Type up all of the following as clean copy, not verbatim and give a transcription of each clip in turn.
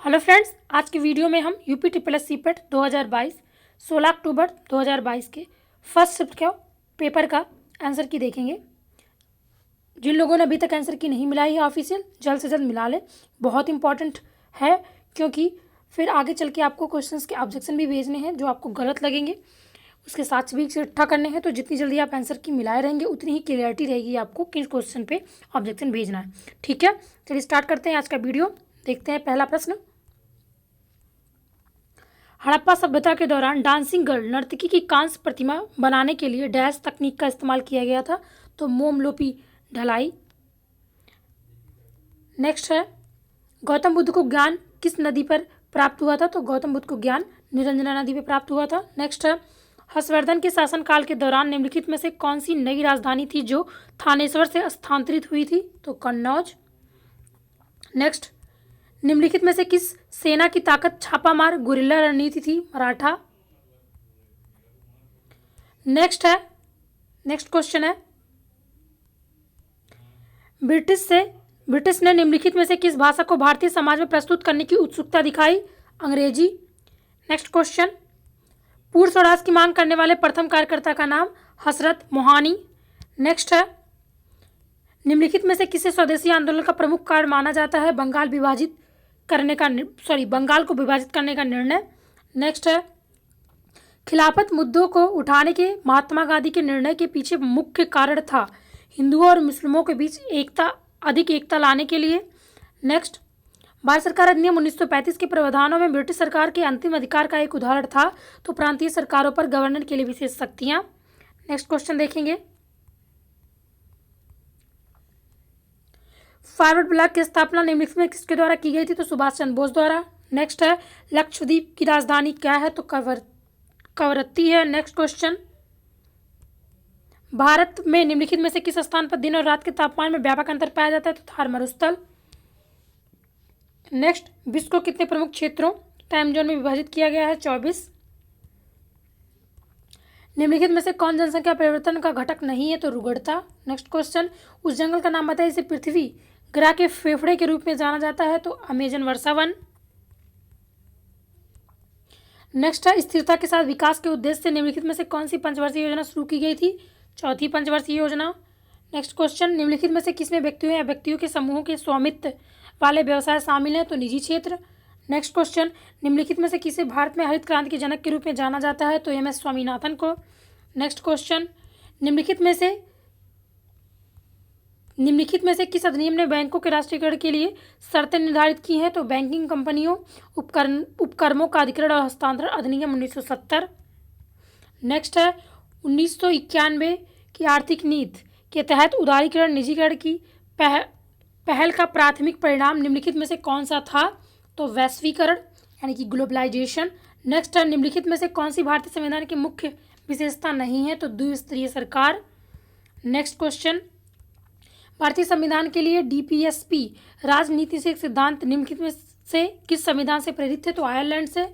Hello friends, आज की video में हम यूपी ट्रिपल एस सीपेट 2022 16 अक्टूबर 2022 के फर्स्ट शिफ्ट के पेपर का आंसर की देखेंगे। जिन लोगों ने अभी तक आंसर की नहीं मिलाई है ऑफिशियल, जल्द से जल्द मिला ले। बहुत इंपॉर्टेंट है क्योंकि फिर आगे चल के आपको क्वेश्चंस के ऑब्जेक्शन भी भेजने हैं जो आपको गलत लगेंगे, उसके साथ भी इकट्ठा करने हैं। तो जितनी जल्दी आप आंसर की मिलाए रहेंगे उतनी ही क्लियरिटी रहेगी आपको किस क्वेश्चन पे ऑब्जेक्शन भेजना है। ठीक है, चलिए स्टार्ट करते हैं आज का वीडियो। देखते हैं पहला प्रश्न। हड़प्पा सभ्यता के दौरान डांसिंग गर्ल नर्तकी की कांस्य प्रतिमा बनाने के लिए डैश तकनीक का इस्तेमाल किया गया था। तो मोमलोपी ढलाई। नेक्स्ट है, गौतम बुद्ध को ज्ञान किस नदी पर प्राप्त हुआ था। तो गौतम बुद्ध को ज्ञान निरंजना नदी पर प्राप्त हुआ था। नेक्स्ट है, हर्षवर्धन के शासनकाल के दौरान निम्नलिखित में से कौन सी नई राजधानी थी जो थानेश्वर से स्थानांतरित हुई थी। तो कन्नौज। नेक्स्ट, निम्नलिखित में से किस सेना की ताकत छापामार गुरिल्ला रणनीति थी। मराठा। नेक्स्ट क्वेश्चन है, ब्रिटिश ने निम्नलिखित में से किस भाषा को भारतीय समाज में प्रस्तुत करने की उत्सुकता दिखाई। अंग्रेजी। नेक्स्ट क्वेश्चन, पूर्ण स्वराज की मांग करने वाले प्रथम कार्यकर्ता का नाम हसरत मोहानी। नेक्स्ट है, निम्नलिखित में से किसे स्वदेशी आंदोलन का प्रमुख कारण माना जाता है। बंगाल को विभाजित करने का निर्णय। नेक्स्ट है, खिलाफत मुद्दों को उठाने के महात्मा गांधी के निर्णय के पीछे मुख्य कारण था हिंदुओं और मुस्लिमों के बीच अधिक एकता लाने के लिए। नेक्स्ट, भारत सरकार अधिनियम 1935 के प्रावधानों में ब्रिटिश सरकार के अंतिम अधिकार का एक उदाहरण था। तो प्रांतीय सरकारों पर गवर्नर के लिए विशेष शक्तियां। नेक्स्ट क्वेश्चन देखेंगे, फॉरवर्ड ब्लॉक की स्थापना निम्नलिखित में किसके द्वारा की गई थी। तो सुभाष चंद्र बोस द्वारा। नेक्स्ट है, लक्षद्वीप की राजधानी क्या है। तो कवरत्ती है। नेक्स्ट क्वेश्चन, भारत में निम्नलिखित में से किस स्थान पर दिन और रात के तापमान में व्यापक अंतर पाया जाता है। तो थार मरुस्थल। नेक्स्ट, विश्व को कितने प्रमुख क्षेत्रों टाइम जोन में विभाजित किया गया है। 24। निम्नलिखित में से कौन जनसंख्या परिवर्तन का घटक नहीं है। तो रुग्णता। नेक्स्ट क्वेश्चन, उस जंगल का नाम बताइए जिसे पृथ्वी ग्रह के फेफड़े के रूप में जाना जाता है। तो अमेजन वर्षावन। नेक्स्ट है, स्थिरता के साथ विकास के उद्देश्य से निम्नलिखित में से कौन सी पंचवर्षीय योजना शुरू की गई थी। चौथी पंचवर्षीय योजना। नेक्स्ट क्वेश्चन, निम्नलिखित में से किसमें व्यक्तियों या व्यक्तियों के समूहों के स्वामित्व वाले व्यवसाय शामिल हैं। तो निजी क्षेत्र। नेक्स्ट क्वेश्चन, निम्नलिखित में से किसे भारत में हरित क्रांति के जनक के रूप में जाना जाता है। तो एम.एस. स्वामीनाथन को। नेक्स्ट क्वेश्चन, निम्नलिखित में से किस अधिनियम ने बैंकों के राष्ट्रीयकरण के लिए शर्तें निर्धारित की हैं। तो बैंकिंग कंपनियों उपक्रमों का अधिग्रहण और हस्तांतरण अधिनियम 1970। नेक्स्ट है, 1991 की आर्थिक नीति के तहत उदारीकरण निजीकरण की पहल का प्राथमिक परिणाम निम्नलिखित में से कौन सा था। तो वैश्वीकरण यानी कि ग्लोबलाइजेशन। नेक्स्ट है, निम्नलिखित में से कौन सी भारतीय संविधान की मुख्य विशेषता नहीं है। तो द्विस्तरीय सरकार। नेक्स्ट क्वेश्चन, भारतीय संविधान के लिए डीपीएसपी राजनीति से एक सिद्धांत निम्नलिखित में से किस संविधान से प्रेरित है। तो आयरलैंड से।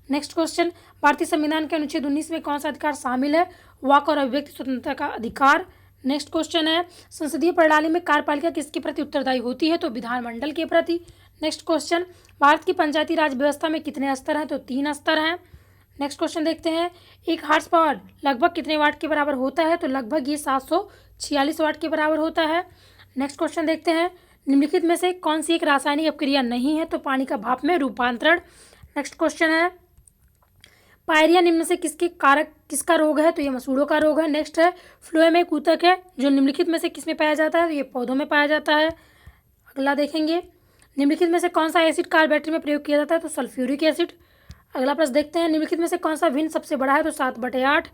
नेक्स्ट क्वेश्चन, भारतीय संविधान के अनुच्छेद 19 में कौन सा अधिकार शामिल है। वाक और अभिव्यक्ति स्वतंत्रता का अधिकार। नेक्स्ट क्वेश्चन है, संसदीय प्रणाली में कार्यपालिका किसके प्रति उत्तरदायी होती है। तो विधानमंडल के प्रति। नेक्स्ट क्वेश्चन, भारत की पंचायती राज व्यवस्था में कितने स्तर हैं। तो 3 स्तर हैं। नेक्स्ट क्वेश्चन देखते हैं, एक हार्स पावर लगभग कितने वाट के बराबर होता है। तो लगभग ये 746 वाट के बराबर होता है। नेक्स्ट क्वेश्चन देखते हैं, निम्नलिखित में से कौन सी एक रासायनिक अपक्रिया नहीं है। तो पानी का भाप में रूपांतरण। नेक्स्ट क्वेश्चन है, पायरिया निम्न से किसका रोग है। तो ये मसूड़ों का रोग है। नेक्स्ट है, फ्लोएम एक ऊतक है जो निम्नलिखित में से किस में पाया जाता है। तो ये पौधों में पाया जाता है। अगला देखेंगे, निम्नलिखित में से कौन सा एसिड कार बैटरी में प्रयोग किया जाता है। तो सल्फ्यूरिक एसिड। अगला प्रश्न देखते हैं, निम्नलिखित में से कौन सा भिन्न सबसे बड़ा है। तो 7/8।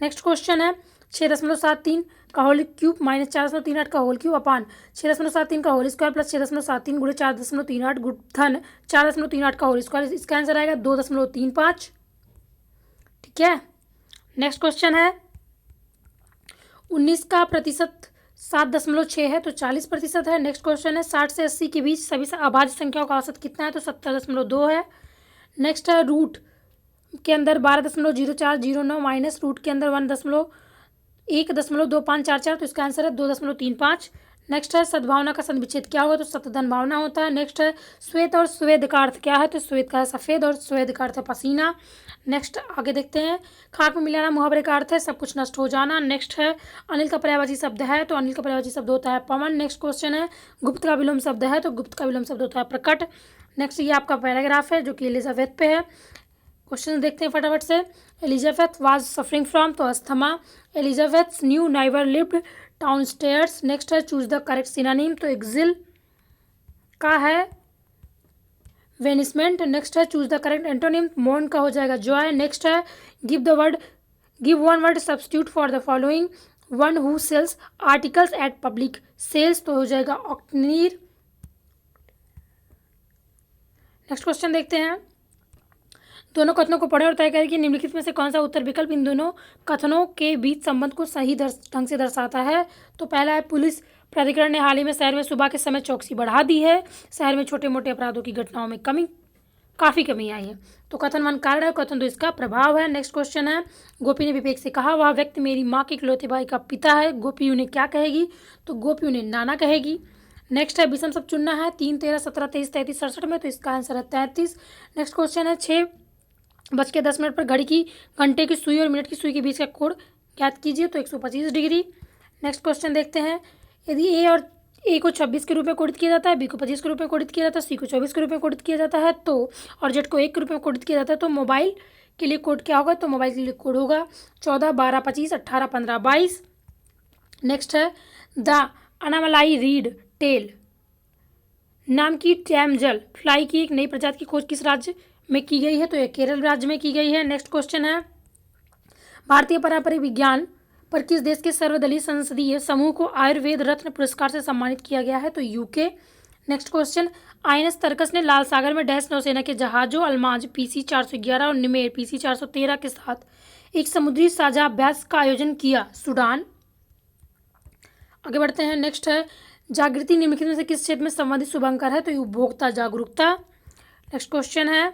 नेक्स्ट क्वेश्चन है, 6.73 का होल क्यूब माइनस 4.38 का होल क्यूब अपान 6.73 का होल स्क्वायर प्लस 6.73 गुणे 4.38 धन 4.38 का होल स्क्वायर। इसका आंसर आएगा 2.35। ठीक है। नेक्स्ट क्वेश्चन है, 19 का प्रतिशत 7.6 है। तो 40% है। नेक्स्ट क्वेश्चन है, 60 से 80 के बीच सभी अभाज्य संख्याओं का औसत कितना है। तो 70.2 है। नेक्स्ट है, रूट के अंदर 12.0409 माइनस रूट के अंदर 1.2544। तो इसका आंसर है 2.35। नेक्स्ट है सद्भावना का सद्विच्छेद क्या होगा, तो सतधन भावना होता है। नेक्स्ट है श्वेत और स्वेद का अर्थ क्या है, तो श्वेत का है सफ़ेद और स्वेद का अर्थ है पसीना। नेक्स्ट आगे देखते हैं, खाक में मिलाना मुहावरे का अर्थ है सब कुछ नष्ट हो जाना। नेक्स्ट है अनिल का पर्यायवाची शब्द है, तो अनिल का पर्यायवाची शब्द होता है पवन। नेक्स्ट क्वेश्चन है गुप्त का विलोम शब्द है, तो गुप्त का विलोम शब्द होता है प्रकट। नेक्स्ट ये आपका पैराग्राफ है जो कि एलिजाबेथ पे है। क्वेश्चन देखते हैं फटाफट से। एलिजाबेथ वाज सफरिंग फ्रॉम, तो asthma. Elizabeth new never lived town stairs. Next है चूज द करेक्ट सिनोनिम, तो एक्सिल का है वेनिसमेंट। नेक्स्ट है choose the correct antonym, mourn का हो जाएगा जॉय। नेक्स्ट है give one word substitute for the following, one who sells articles at public sales, तो हो जाएगा ऑक्टनीर। नेक्स्ट क्वेश्चन देखते हैं, दोनों कथनों को पढ़ें और तय करें कि निम्नलिखित में से कौन सा उत्तर विकल्प इन दोनों कथनों के बीच संबंध को सही ढंग से दर्शाता है। तो पहला है पुलिस प्राधिकरण ने हाल ही में शहर में सुबह के समय चौकसी बढ़ा दी है, शहर में छोटे मोटे अपराधों की घटनाओं में काफ़ी कमी आई है। तो कथन 1 कारण है, कथन 2 इसका प्रभाव है। नेक्स्ट क्वेश्चन है, गोपी ने विवेक से कहा वह व्यक्ति मेरी माँ के इकलौते भाई का पिता है, गोपी उन्हें क्या कहेगी, तो गोपी उन्हें नाना कहेगी। नेक्स्ट है विषम शब्द चुनना है 3, 13, 17, 23, 33, 67 में, तो इसका आंसर है 33। नेक्स्ट क्वेश्चन है 6:10 पर घंटे की सुई और मिनट की सुई के बीच का कोण ज्ञात कीजिए, तो 125 डिग्री। नेक्स्ट क्वेश्चन देखते हैं, यदि ए को 26 के रूप में कोडित किया जाता है, बी को 25 के रूप में कोडित किया जाता है, सी को 24 के रूप में कोडित किया जाता है, तो और जेड को 1 के रूप में कोडित किया जाता है, तो मोबाइल के लिए कोड क्या होगा, तो मोबाइल के लिए कोड होगा 14, 12, 25, 18, 15, 22। नेक्स्ट है द अनामलाई रीड टेल नाम की टैमजल फ्लाई की एक नई प्रजाति की खोज किस राज्य में की गई है, तो यह केरल राज्य में की गई है। नेक्स्ट क्वेश्चन है, भारतीय पारंपरिक विज्ञान पर किस देश के सर्वदलीय संसदीय समूह को आयुर्वेद रत्न पुरस्कार से सम्मानित किया गया है, तो यूके। नेक्स्ट क्वेश्चन, आईएनएस तरकस ने लाल सागर में डैश नौसेना के जहाजों अल्माज PC 411 और निमेर PC 413 के साथ एक समुद्री साझा अभ्यास का आयोजन किया, सूडान। आगे बढ़ते हैं, नेक्स्ट है जागृति निम्नलिखित में से किस क्षेत्र में संबंधित शुभंकर है, तो ये उपभोक्ता जागरूकता। नेक्स्ट क्वेश्चन है,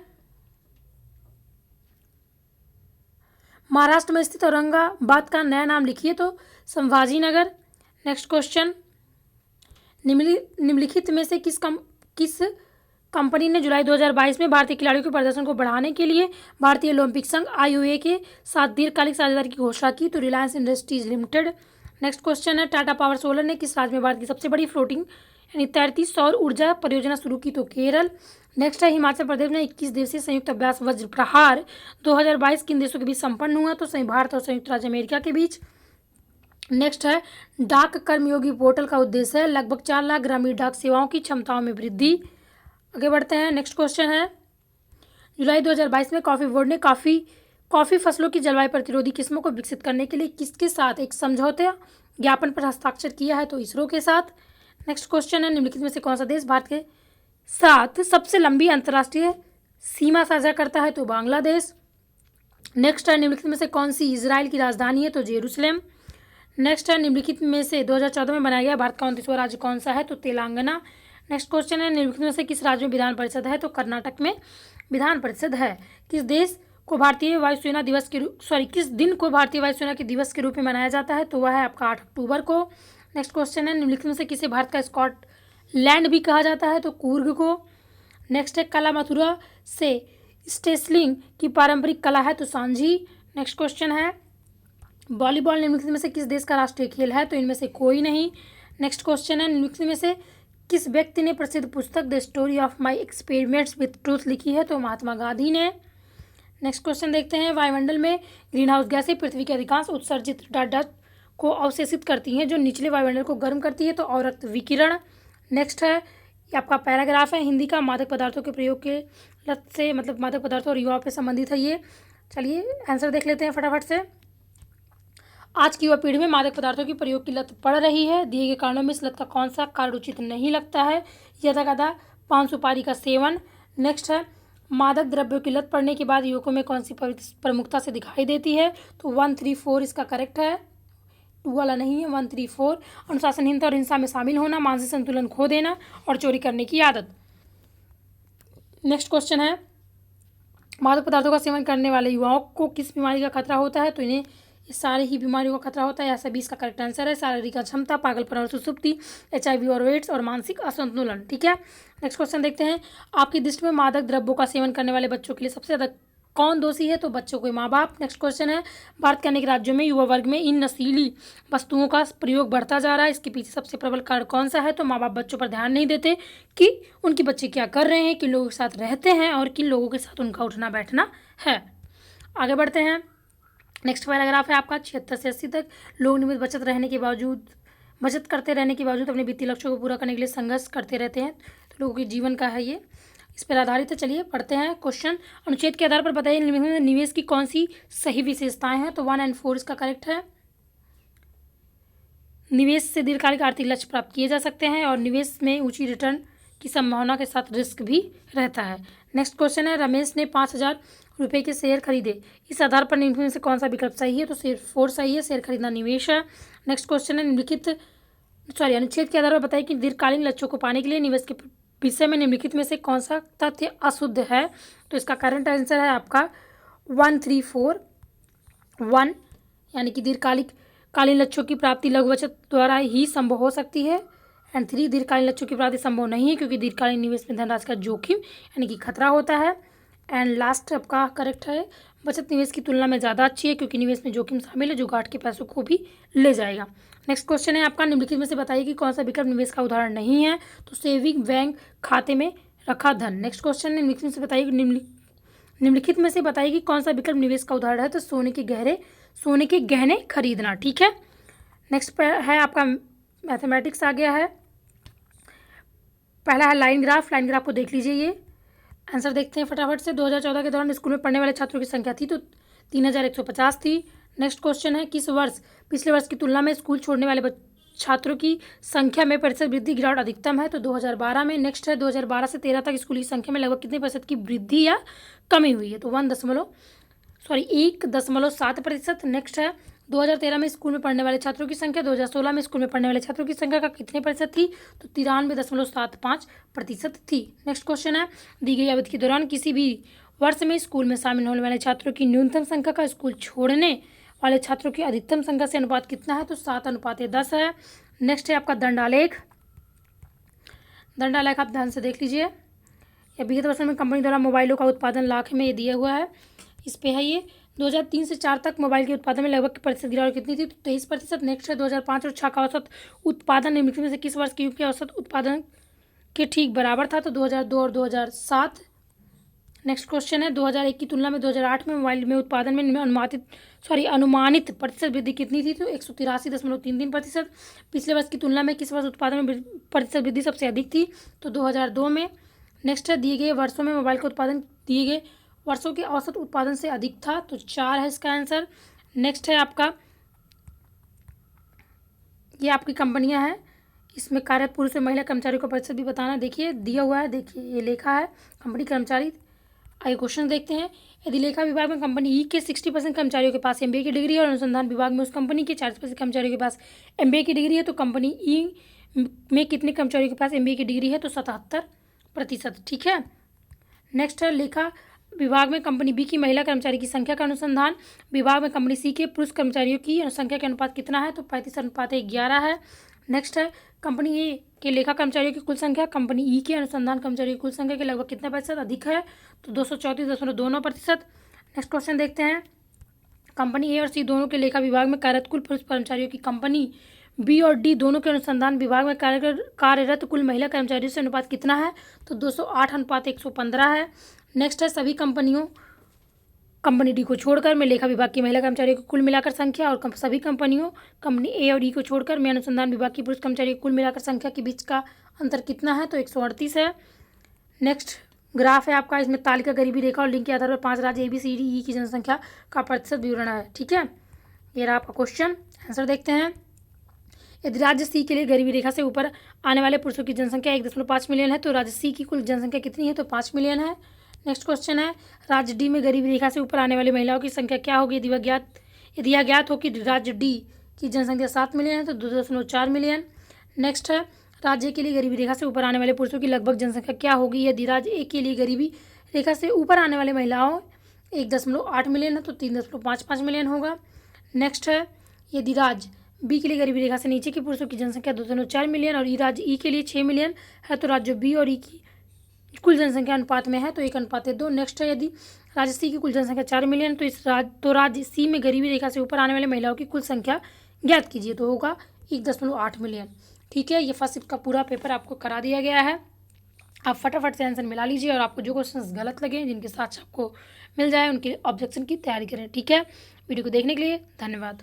महाराष्ट्र में स्थित औरंगाबाद का नया नाम लिखिए, तो संभाजी नगर। नेक्स्ट क्वेश्चन, निम्नलिखित में से किस कंपनी ने जुलाई 2022 में भारतीय खिलाड़ियों के प्रदर्शन को बढ़ाने के लिए भारतीय ओलंपिक संघ IOA के साथ दीर्घकालिक साझेदारी की घोषणा की, तो Reliance industries limited. Next question है, टाटा पावर सोलर ने किस राज्य में भारत की सबसे बड़ी फ्लोटिंग यानी तैरती सौर ऊर्जा परियोजना शुरू की, तो केरल। नेक्स्ट है, हिमाचल प्रदेश में 21 दिवसीय संयुक्त अभ्यास वज्र प्रहार 2022 किन देशों के बीच संपन्न हुआ, तो भारत और संयुक्त राज्य अमेरिका के बीच। नेक्स्ट है, डाक कर्मयोगी पोर्टल का उद्देश्य है लगभग 4 लाख ग्रामीण डाक सेवाओं की क्षमताओं में वृद्धि। आगे बढ़ते हैं, नेक्स्ट क्वेश्चन है, जुलाई 2022 में कॉफी बोर्ड ने कॉफी फसलों की जलवायु प्रतिरोधी किस्मों को विकसित करने के लिए किसके साथ एक समझौते ज्ञापन पर हस्ताक्षर किया है, तो इसरो के साथ। नेक्स्ट क्वेश्चन है, निम्नलिखित में से कौन सा देश भारत के साथ सबसे लंबी अंतर्राष्ट्रीय सीमा साझा करता है, तो बांग्लादेश। नेक्स्ट है, निम्नलिखित में से कौन सी इजराइल की राजधानी है, तो जेरूसलम। नेक्स्ट है, निम्नलिखित में से 2014 में बनाया गया भारत का 29वां राज्य कौन सा है, तो तेलंगाना। नेक्स्ट क्वेश्चन है, निम्नलिखित में से किस राज्य में विधान परिषद है, तो कर्नाटक में विधान परिषद है। किस दिन को भारतीय वायुसेना के दिवस के रूप में मनाया जाता है, तो वह है आपका 8 अक्टूबर को। नेक्स्ट क्वेश्चन है, निम्नलिखित में से किसे भारत का स्कॉटलैंड भी कहा जाता है, तो कूर्ग को। नेक्स्ट है, कला मथुरा से स्टेसलिंग की पारंपरिक कला है, तो सांझी। नेक्स्ट क्वेश्चन है, वॉलीबॉल निम्नलिखित में से किस देश का राष्ट्रीय खेल है, तो इनमें से कोई नहीं। नेक्स्ट क्वेश्चन है, निम्नलिखित में से किस व्यक्ति ने प्रसिद्ध पुस्तक the story of my experiments with truth लिखी है, तो महात्मा गांधी ने। नेक्स्ट क्वेश्चन देखते हैं, वायुमंडल में ग्रीन हाउस गैसें पृथ्वी के अधिकांश उत्सर्जित डाटा को अवशेषित करती हैं जो निचले वायुमंडल को गर्म करती है, तो अवरक्त विकिरण। नेक्स्ट है, ये आपका पैराग्राफ है, हिंदी का मादक पदार्थों के प्रयोग के लत से मतलब मादक पदार्थों और युवाओं पे संबंधित है ये। चलिए आंसर देख लेते हैं फटाफट से। आज की युवा पीढ़ी में मादक पदार्थों की प्रयोग की लत पड़ रही है, दिए गए कारणों में इस लत का कौन सा कारण उचित नहीं लगता है, यथा पान सुपारी का सेवन। नेक्स्ट है, मादक द्रव्यों की लत पड़ने के बाद युवकों में कौन सी प्रमुखता से दिखाई देती है, तो 1, 3, 4 इसका करेक्ट है, 2 वाला नहीं है, 1, 3, 4। अनुशासनहीनता और हिंसा में शामिल होना, मानसिक संतुलन खो देना और चोरी करने की आदत। नेक्स्ट क्वेश्चन है, मादक पदार्थों का सेवन करने वाले युवाओं को किस बीमारी का खतरा होता है, तो इन्हें ये सारी ही बीमारियों का खतरा होता है, या सभी इसका करेक्ट आंसर है। शारीरिक अक्षमता, पागलपन और सुसुप्ति, HIV और एड्स और मानसिक असंतुलन। ठीक है, नेक्स्ट क्वेश्चन देखते हैं। आपकी दृष्टि में मादक द्रव्यों का सेवन करने वाले बच्चों के लिए सबसे ज़्यादा कौन दोषी है? तो बच्चों के माँ बाप। नेक्स्ट क्वेश्चन है, भारत के अनेक राज्यों में युवा वर्ग में इन नशीली वस्तुओं का प्रयोग बढ़ता जा रहा है, इसके पीछे सबसे प्रबल कारण कौन सा है? तो माँ बाप बच्चों पर ध्यान नहीं देते कि उनके बच्चे क्या कर रहे हैं, किन लोगों के साथ रहते हैं और किन लोगों के साथ उनका उठना बैठना है। आगे बढ़ते हैं। नेक्स्ट पैराग्राफ है आपका 76 से 80 तक। लोग नियमित बचत करते रहने के बावजूद अपने वित्तीय लक्ष्यों को पूरा करने के लिए संघर्ष करते रहते हैं। तो लोगों के जीवन का है ये, इस पर आधारित है। चलिए पढ़ते हैं क्वेश्चन। अनुच्छेद के आधार पर बताइए निम्नलिखित में निवेश की कौन सी सही विशेषताएं हैं? तो 1 और 4 इसका करेक्ट है। निवेश से दीर्घकालिक आर्थिक लक्ष्य प्राप्त किए जा सकते हैं और निवेश में ऊंची रिटर्न की संभावना के साथ रिस्क भी रहता है। नेक्स्ट क्वेश्चन है, रमेश ने 5,000 रुपये के शेयर खरीदे, इस आधार पर निम्नलिखित में से कौन सा विकल्प सही है? तो शेयर 4 सही है, शेयर खरीदना निवेश है। नेक्स्ट क्वेश्चन है, अनुच्छेद के आधार पर बताइए कि दीर्घकालीन लक्ष्यों को पाने के लिए निवेश के विषय में निम्नलिखित में से कौन सा तथ्य अशुद्ध है? तो इसका करंट आंसर है आपका 1, 3, 4, 1, यानी कि दीर्घकालीन लक्ष्यों की प्राप्ति लघु बचत द्वारा ही संभव हो सकती है। एंड 3, दीर्घकालीन लक्ष्यों की प्राप्ति संभव नहीं है क्योंकि दीर्घकालीन निवेश में धनराशि का जोखिम यानी कि खतरा होता है। एंड लास्ट आपका करेक्ट है, बचत निवेश की तुलना में ज़्यादा अच्छी है क्योंकि निवेश में जोखिम शामिल है जो गांठ के पैसों को भी ले जाएगा। नेक्स्ट क्वेश्चन है आपका, निम्नलिखित में से बताइए कि कौन सा विकल्प निवेश का उदाहरण नहीं है? तो सेविंग बैंक खाते में रखा धन। नेक्स्ट क्वेश्चन है, निम्नलिखित में से बताइए कि कौन सा विकल्प निवेश का उदाहरण है? तो सोने के गहने खरीदना। ठीक है, नेक्स्ट है आपका मैथमेटिक्स आ गया है। पहला है लाइन ग्राफ को देख लीजिए। ये आंसर देखते हैं फटाफट से। 2014 के दौरान स्कूल में पढ़ने वाले छात्रों की संख्या थी तो 3,150 थी। नेक्स्ट क्वेश्चन है, किस वर्ष पिछले वर्ष की तुलना में स्कूल छोड़ने वाले छात्रों की संख्या में प्रतिशत वृद्धि गिरावट अधिकतम है? तो 2012 में। नेक्स्ट है, 2012 से 13 तक स्कूल की संख्या में लगभग कितने प्रतिशत की वृद्धि या कमी हुई है? तो 1.7%। नेक्स्ट है, 2013 में स्कूल में पढ़ने वाले छात्रों की संख्या 2016 में स्कूल में पढ़ने वाले छात्रों की संख्या का कितने प्रतिशत थी? तो 93.75% थी। नेक्स्ट क्वेश्चन है, दी गई अवधि के दौरान किसी भी वर्ष में स्कूल में शामिल होने वाले छात्रों की न्यूनतम संख्या का स्कूल छोड़ने वाले छात्रों की अधिकतम संख्या से अनुपात कितना है? तो 7:10 है। नेक्स्ट है आपका दंडालेख आप ध्यान से देख लीजिए। या विगत वर्षों में कंपनी द्वारा मोबाइलों का उत्पादन लाख में ये दिया हुआ है, इस पे है ये। 2003 से 4 तक मोबाइल के उत्पादन में लगभग प्रतिशत गिरावट कितनी थी? तो 23%। नेक्स्ट है, 2005 और 2006 का औसत उत्पादन निम्नलिखित में से किस वर्ष के युग के औसत उत्पादन के ठीक बराबर था? तो 2002 और 2007। नेक्स्ट क्वेश्चन है, 2001 की तुलना में 2008 में मोबाइल में उत्पादन में अनुमानित प्रतिशत वृद्धि कितनी थी? तो 183.33%। पिछले वर्ष की तुलना में किस वर्ष उत्पादन में प्रतिशत वृद्धि सबसे अधिक थी? तो 2002 में। नेक्स्ट है, दिए गए वर्षों में मोबाइल का उत्पादन दिए गए वर्षों के औसत उत्पादन से अधिक था, तो 4 है इसका आंसर। नेक्स्ट है आपका, ये आपकी कंपनियां हैं, इसमें कार्यरत पुरुष और महिला कर्मचारियों का प्रतिशत भी बताना। देखिए दिया हुआ है, देखिए ये लिखा है कंपनी कर्मचारी। आइए क्वेश्चन देखते हैं। यदि लेखा विभाग में कंपनी ई के 60% कर्मचारियों के पास MBA की डिग्री है और अनुसंधान विभाग में उस कंपनी के 40% कर्मचारियों के पास MBA की डिग्री है, तो कंपनी ई में कितने कर्मचारियों के पास MBA की डिग्री है? तो 77%। ठीक है, नेक्स्ट है, लेखा विभाग में कंपनी बी की महिला कर्मचारी की संख्या का अनुसंधान विभाग में कंपनी सी के पुरुष कर्मचारियों की संख्या के अनुपात कितना है? तो 35:11 है। नेक्स्ट है, कंपनी ए के लेखा कर्मचारियों की कुल संख्या कंपनी ई के अनुसंधान कर्मचारियों की कुल संख्या के लगभग कितना प्रतिशत अधिक है? तो 234.29%। नेक्स्ट क्वेश्चन देखते हैं, कंपनी ए और सी दोनों के लेखा विभाग में कार्यरत कुल पुरुष कर्मचारियों की कंपनी बी और डी दोनों के अनुसंधान विभाग में कार्यरत कुल महिला कर्मचारियों से अनुपात कितना है? तो 208:115 है। नेक्स्ट है, सभी कंपनी डी को छोड़कर में लेखा विभाग की महिला कर्मचारियों की कुल मिलाकर संख्या और सभी कंपनी ए और डी को छोड़कर में अनुसंधान विभाग की पुरुष कर्मचारियों की कुल मिलाकर संख्या के बीच का अंतर कितना है? तो 138 है। नेक्स्ट ग्राफ है आपका, इसमें तालिका गरीबी रेखा और लिंक के आधार पर 5 राज्य ABCDE की जनसंख्या का प्रतिशत विवरण है। ठीक है, ये रहा आपका क्वेश्चन। आंसर देखते हैं। यदि राज्य सी के लिए गरीबी रेखा से ऊपर आने वाले पुरुषों की जनसंख्या 1.5 मिलियन है तो राज्य सी की कुल जनसंख्या कितनी है? तो 5 मिलियन है। नेक्स्ट क्वेश्चन है, राज्य डी में गरीबी रेखा से ऊपर आने वाली महिलाओं की संख्या क्या होगी? यदि यह ज्ञात हो कि राज्य डी की जनसंख्या 7 मिलियन है तो 2.4 मिलियन। नेक्स्ट है, राज्य के लिए गरीबी रेखा से ऊपर आने वाले पुरुषों की लगभग जनसंख्या क्या होगी? यदि राज्य ए के लिए गरीबी रेखा से ऊपर आने वाले महिलाओं 1.8 मिलियन है तो 3.55 मिलियन होगा। नेक्स्ट है यदि राज्य बी के लिए गरीबी रेखा से नीचे के पुरुषों की जनसंख्या 204 मिलियन और राज्य ई के लिए 6 मिलियन है तो राज्य बी और ई की कुल जनसंख्या अनुपात में है तो 1:2। नेक्स्ट है यदि राज्य सी की कुल जनसंख्या 4 मिलियन तो राज्य सी में गरीबी रेखा से ऊपर आने वाले महिलाओं की कुल संख्या ज्ञात कीजिए तो होगा 1.8 मिलियन। ठीक है, ये फर्स्ट शिफ्ट का पूरा पेपर आपको करा दिया गया है। आप फटाफट से आंसर मिला लीजिए और आपको जो क्वेश्चंस गलत लगे जिनके साथ आपको मिल जाए उनके ऑब्जेक्शन की तैयारी करें। ठीक है, वीडियो को देखने के लिए धन्यवाद।